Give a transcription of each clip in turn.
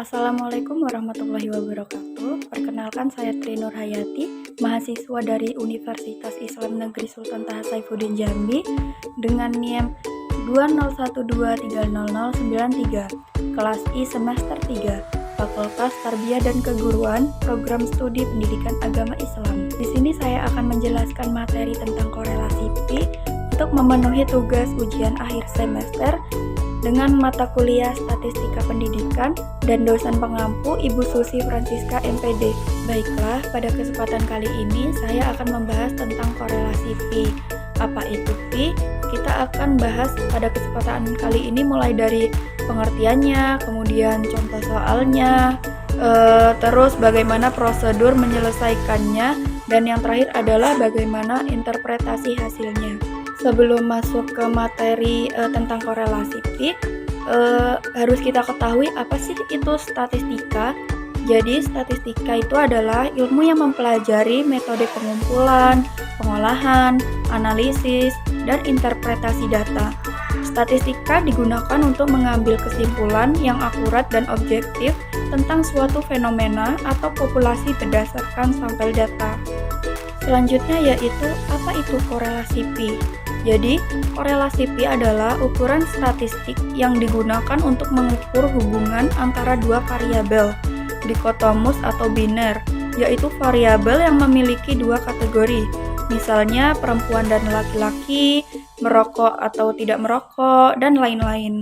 Assalamualaikum warahmatullahi wabarakatuh. Perkenalkan, saya Tri Nur Hayati, mahasiswa dari Universitas Islam Negeri Sultan Taha Saifuddin Jambi dengan NIM 201230093, kelas I semester 3, Fakultas Tarbiyah dan Keguruan, Program Studi Pendidikan Agama Islam. Di sini saya akan menjelaskan materi tentang korelasi pi untuk memenuhi tugas ujian akhir semester dengan mata kuliah Statistika Pendidikan dan dosen pengampu Ibu Susi Francisca MPD. Baiklah, pada kesempatan kali ini saya akan membahas tentang korelasi pi. Apa itu pi? Kita akan bahas pada kesempatan kali ini mulai dari pengertiannya, kemudian contoh soalnya, terus bagaimana prosedur menyelesaikannya, dan yang terakhir adalah bagaimana interpretasi hasilnya. Sebelum masuk ke materi tentang korelasi pi, harus kita ketahui apa sih itu statistika. Jadi statistika itu adalah ilmu yang mempelajari metode pengumpulan, pengolahan, analisis, dan interpretasi data. Statistika digunakan untuk mengambil kesimpulan yang akurat dan objektif tentang suatu fenomena atau populasi berdasarkan sampel data. Selanjutnya yaitu, apa itu korelasi pi? Jadi, korelasi pi adalah ukuran statistik yang digunakan untuk mengukur hubungan antara dua variabel, dikotomus atau biner, yaitu variabel yang memiliki dua kategori, misalnya perempuan dan laki-laki, merokok atau tidak merokok, dan lain-lain.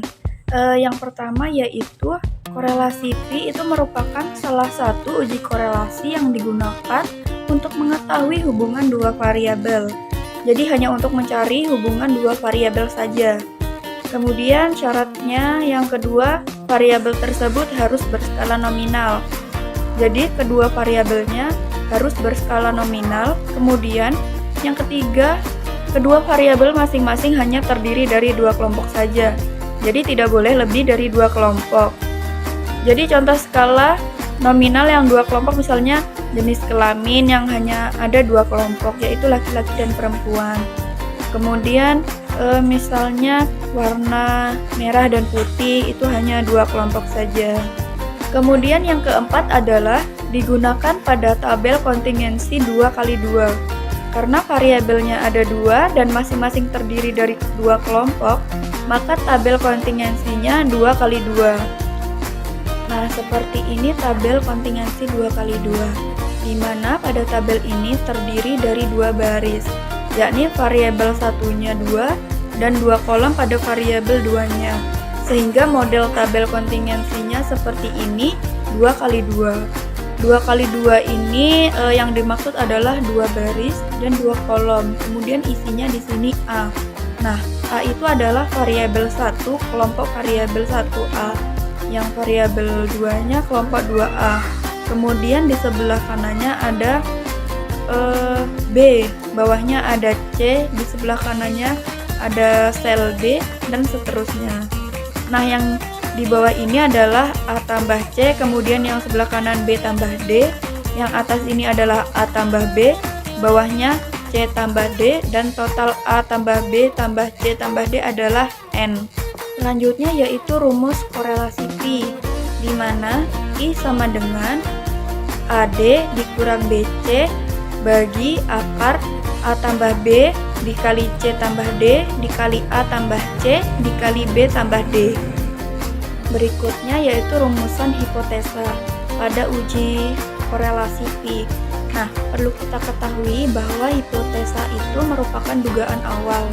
Yang pertama yaitu, korelasi pi itu merupakan salah satu uji korelasi yang digunakan untuk mengetahui hubungan dua variabel. Jadi hanya untuk mencari hubungan dua variabel saja. Kemudian syaratnya yang kedua, variabel tersebut harus berskala nominal. Jadi kedua variabelnya harus berskala nominal. Kemudian yang ketiga, kedua variabel masing-masing hanya terdiri dari dua kelompok saja. Jadi tidak boleh lebih dari dua kelompok. Jadi contoh skala nominal yang dua kelompok misalnya jenis kelamin yang hanya ada dua kelompok, yaitu laki-laki dan perempuan. Kemudian misalnya warna merah dan putih itu hanya dua kelompok saja. Kemudian yang keempat adalah digunakan pada tabel kontingensi 2x2. Karena variabelnya ada dua dan masing-masing terdiri dari dua kelompok, maka tabel kontingensinya 2x2. Nah, seperti ini tabel kontingensi 2x2, di mana pada tabel ini terdiri dari dua baris, yakni variabel satunya 2 dan dua kolom pada variabel 2-nya. Sehingga model tabel kontingensinya seperti ini, 2x2. 2x2 ini yang dimaksud adalah dua baris dan dua kolom. Kemudian isinya di sini A. Nah, A itu adalah variabel 1 kelompok variabel 1A. Yang variabel 2-nya kelompok 2A. Kemudian di sebelah kanannya ada B, bawahnya ada C, di sebelah kanannya ada sel B, dan seterusnya. Nah, yang di bawah ini adalah A tambah C, kemudian yang sebelah kanan B tambah D, yang atas ini adalah A tambah B, bawahnya C tambah D, dan total A tambah B tambah C tambah D adalah N. Selanjutnya yaitu rumus korelasi pi, di mana I sama dengan AD dikurang BC bagi akar A tambah B dikali C tambah D dikali A tambah C dikali B tambah D. Berikutnya yaitu rumusan hipotesa pada uji korelasi pi. Nah, perlu kita ketahui bahwa hipotesa itu merupakan dugaan awal,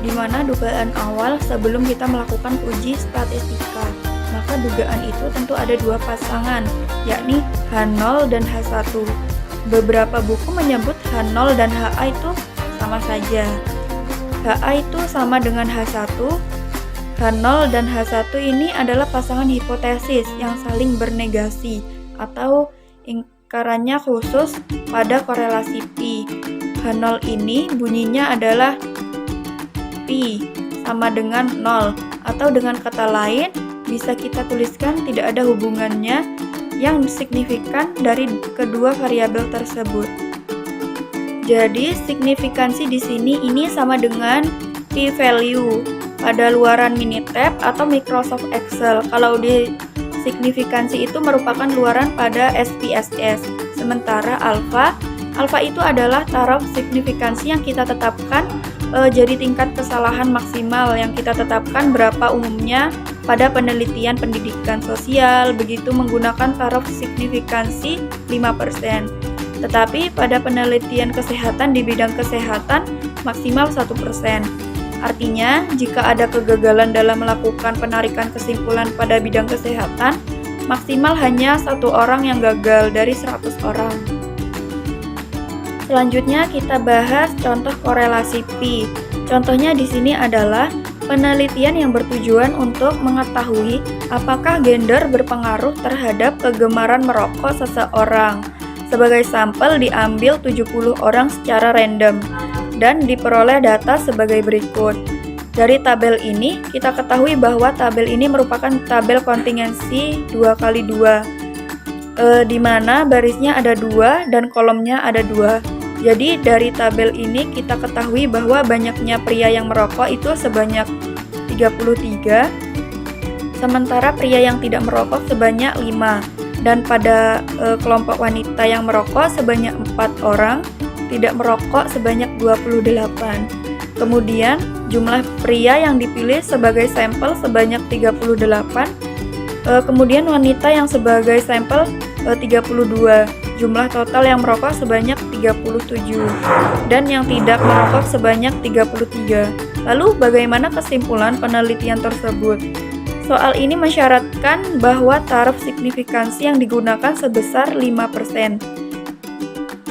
di mana dugaan awal sebelum kita melakukan uji statistika. Maka dugaan itu tentu ada dua pasangan, yakni H0 dan H1. Beberapa buku menyebut H0 dan HA itu sama saja. HA itu sama dengan H1. H0 dan H1 ini adalah pasangan hipotesis yang saling bernegasi atau ingkarannya khusus pada korelasi pi. H0 ini bunyinya adalah pi sama dengan 0, atau dengan kata lain bisa kita tuliskan tidak ada hubungannya yang signifikan dari kedua variabel tersebut. Jadi signifikansi di sini ini sama dengan p value pada luaran Minitab atau Microsoft Excel. Kalau di signifikansi itu merupakan luaran pada SPSS. Sementara alfa itu adalah taraf signifikansi yang kita tetapkan, jadi tingkat kesalahan maksimal yang kita tetapkan berapa umumnya pada penelitian pendidikan sosial, begitu menggunakan taraf signifikansi 5%. Tetapi pada penelitian kesehatan di bidang kesehatan maksimal 1%. Artinya, jika ada kegagalan dalam melakukan penarikan kesimpulan pada bidang kesehatan, maksimal hanya 1 orang yang gagal dari 100 orang. Selanjutnya kita bahas contoh korelasi Pi. Contohnya di sini adalah penelitian yang bertujuan untuk mengetahui apakah gender berpengaruh terhadap kegemaran merokok seseorang. Sebagai sampel diambil 70 orang secara random dan diperoleh data sebagai berikut. Dari tabel ini kita ketahui bahwa tabel ini merupakan tabel kontingensi 2x2. Di mana barisnya ada 2 dan kolomnya ada 2. Jadi dari tabel ini kita ketahui bahwa banyaknya pria yang merokok itu sebanyak 33, sementara pria yang tidak merokok sebanyak 5. Dan pada kelompok wanita yang merokok sebanyak 4 orang, tidak merokok sebanyak 28. Kemudian jumlah pria yang dipilih sebagai sampel sebanyak 38. Kemudian wanita yang sebagai sampel 32. Jumlah total yang merokok sebanyak 37 dan yang tidak merokok sebanyak 33. Lalu bagaimana kesimpulan penelitian tersebut? Soal ini mensyaratkan bahwa taraf signifikansi yang digunakan sebesar 5%.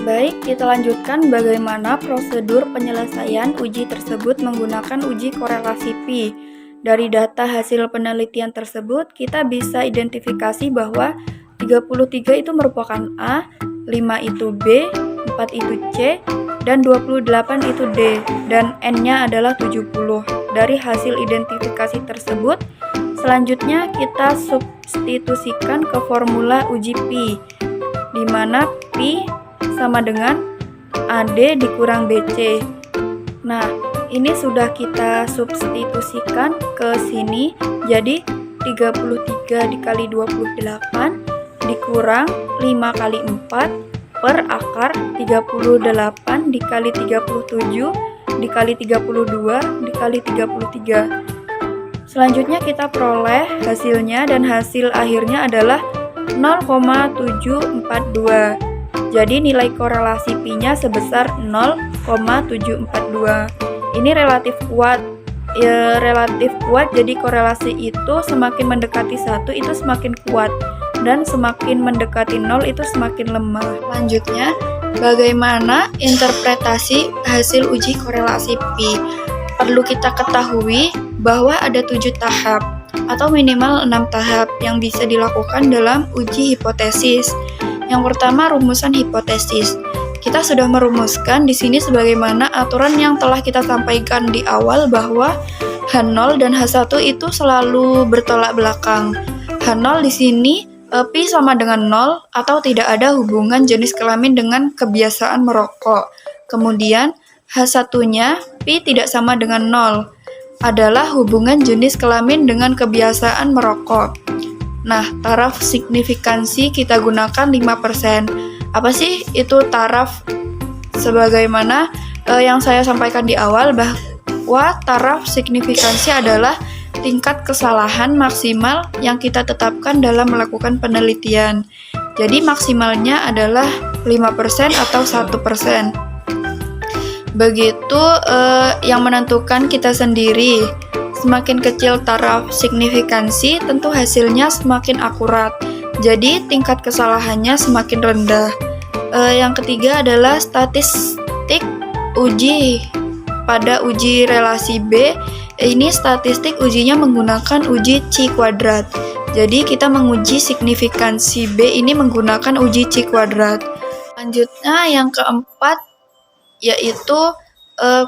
Baik, kita lanjutkan bagaimana prosedur penyelesaian uji tersebut menggunakan uji korelasi Pi. Dari data hasil penelitian tersebut, kita bisa identifikasi bahwa 33 itu merupakan A, 5 itu B, 4 itu C, dan 28 itu D, dan N-nya adalah 70. Dari hasil identifikasi tersebut, selanjutnya kita substitusikan ke formula uji Pi, di mana Pi sama dengan AD dikurang BC. Nah, ini sudah kita substitusikan ke sini, jadi 33 dikali 28 dikurang 5 kali 4 per akar 38 dikali 37 dikali 32 dikali 33. Selanjutnya kita peroleh hasilnya dan hasil akhirnya adalah 0,742. Jadi nilai korelasi Pi-nya sebesar 0,742. Ini relatif kuat. Relatif kuat, jadi korelasi itu semakin mendekati 1 itu semakin kuat. Dan semakin mendekati 0 itu semakin lemah. Selanjutnya, bagaimana interpretasi hasil uji korelasi Pi? Perlu kita ketahui bahwa ada 7 tahap atau minimal 6 tahap yang bisa dilakukan dalam uji hipotesis. Yang pertama, rumusan hipotesis. Kita sudah merumuskan di sini sebagaimana aturan yang telah kita sampaikan di awal bahwa H0 dan H1 itu selalu bertolak belakang. H0 di sini Pi sama dengan 0 atau tidak ada hubungan jenis kelamin dengan kebiasaan merokok. Kemudian H1-nya Pi tidak sama dengan 0 adalah hubungan jenis kelamin dengan kebiasaan merokok. Nah, taraf signifikansi kita gunakan 5%. Apa sih itu taraf? Sebagaimana yang saya sampaikan di awal bahwa taraf signifikansi adalah tingkat kesalahan maksimal yang kita tetapkan dalam melakukan penelitian. Jadi maksimalnya adalah 5% atau 1%. Begitu yang menentukan kita sendiri. Semakin kecil taraf signifikansi, tentu hasilnya semakin akurat. Jadi tingkat kesalahannya semakin rendah. Yang ketiga adalah statistik uji. Pada uji relasi B, ini statistik ujinya menggunakan uji Chi kuadrat. Jadi kita menguji signifikansi B ini menggunakan uji Chi kuadrat. Selanjutnya yang keempat yaitu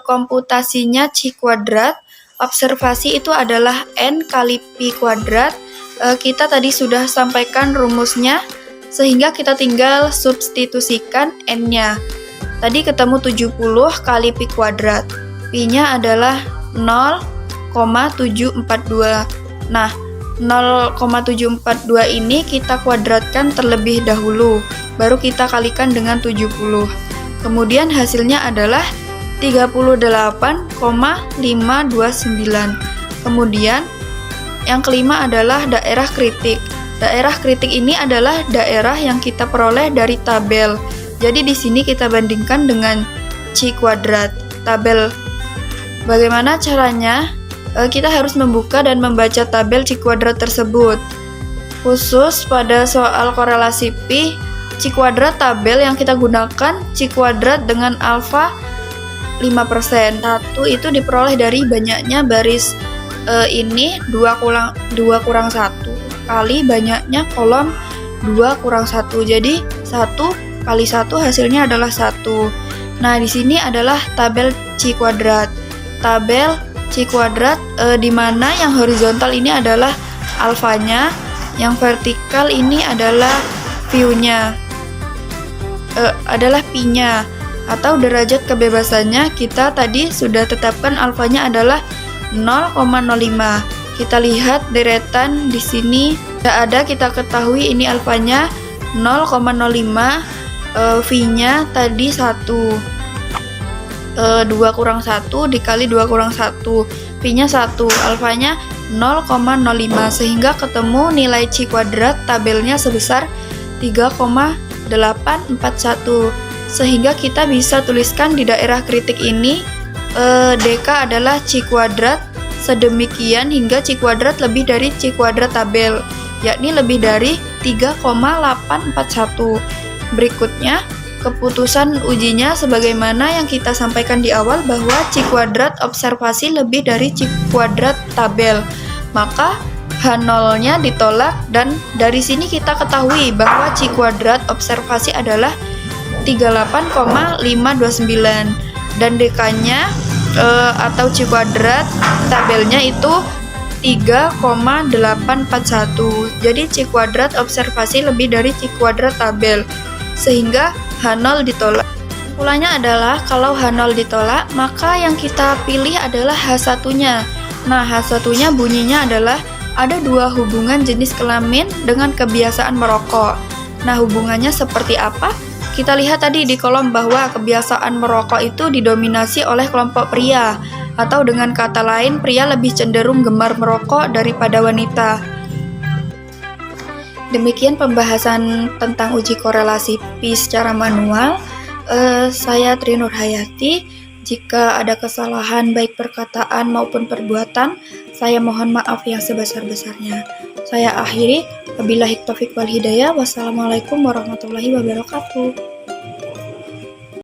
komputasinya Chi kuadrat. Observasi itu adalah N kali Pi kuadrat. Kita tadi sudah sampaikan rumusnya, sehingga kita tinggal substitusikan N-nya. Tadi ketemu 70 kali Pi kuadrat. Pi-nya adalah 0,742. Nah, 0,742 ini kita kuadratkan terlebih dahulu, baru kita kalikan dengan 70. Kemudian hasilnya adalah 38,529. Kemudian yang kelima adalah daerah kritik. Daerah kritik ini adalah daerah yang kita peroleh dari tabel. Jadi di sini kita bandingkan dengan C kuadrat. Tabel. Bagaimana caranya? Kita harus membuka dan membaca tabel C kuadrat tersebut. Khusus pada soal korelasi pi, C kuadrat tabel yang kita gunakan C kuadrat dengan alfa 5%. 1 itu diperoleh dari banyaknya baris ini 2 kurang 1 kali banyaknya kolom 2 kurang 1. Jadi 1 kali 1 hasilnya adalah 1. Nah, di sini adalah tabel C kuadrat. Tabel C kuadrat di mana yang horizontal ini adalah alfanya, yang vertikal ini adalah view-nya, adalah pi-nya atau derajat kebebasannya. Kita tadi sudah tetapkan alfanya adalah 0,05. Kita lihat deretan di sini tidak ada, kita ketahui ini alfanya 0,05, V-nya tadi 1. 2 kurang 1 dikali 2 kurang 1, pi-nya 1, alfanya 0,05, sehingga ketemu nilai C kuadrat tabelnya sebesar 3,841. Sehingga kita bisa tuliskan di daerah kritik ini DK adalah C kuadrat sedemikian hingga C kuadrat lebih dari C kuadrat tabel, yakni lebih dari 3,841. Berikutnya keputusan ujinya sebagaimana yang kita sampaikan di awal bahwa C kuadrat observasi lebih dari C kuadrat tabel, maka H0-nya ditolak, dan dari sini kita ketahui bahwa C kuadrat observasi adalah 38,529 dan DK-nya atau C kuadrat tabelnya itu 3,841. Jadi C kuadrat observasi lebih dari C kuadrat tabel, sehingga H0 ditolak. Kesimpulannya adalah kalau H0 ditolak, maka yang kita pilih adalah H1-nya. Nah, H1-nya bunyinya adalah ada 2 hubungan jenis kelamin dengan kebiasaan merokok. Nah, hubungannya seperti apa? Kita lihat tadi di kolom bahwa kebiasaan merokok itu didominasi oleh kelompok pria, atau dengan kata lain, pria lebih cenderung gemar merokok daripada wanita. Demikian pembahasan tentang uji korelasi pi secara manual. Saya Tri Nurhayati. Jika ada kesalahan baik perkataan maupun perbuatan, saya mohon maaf yang sebesar-besarnya. Saya akhiri. Wabillahi taufiq wal hidayah. Wassalamualaikum warahmatullahi wabarakatuh.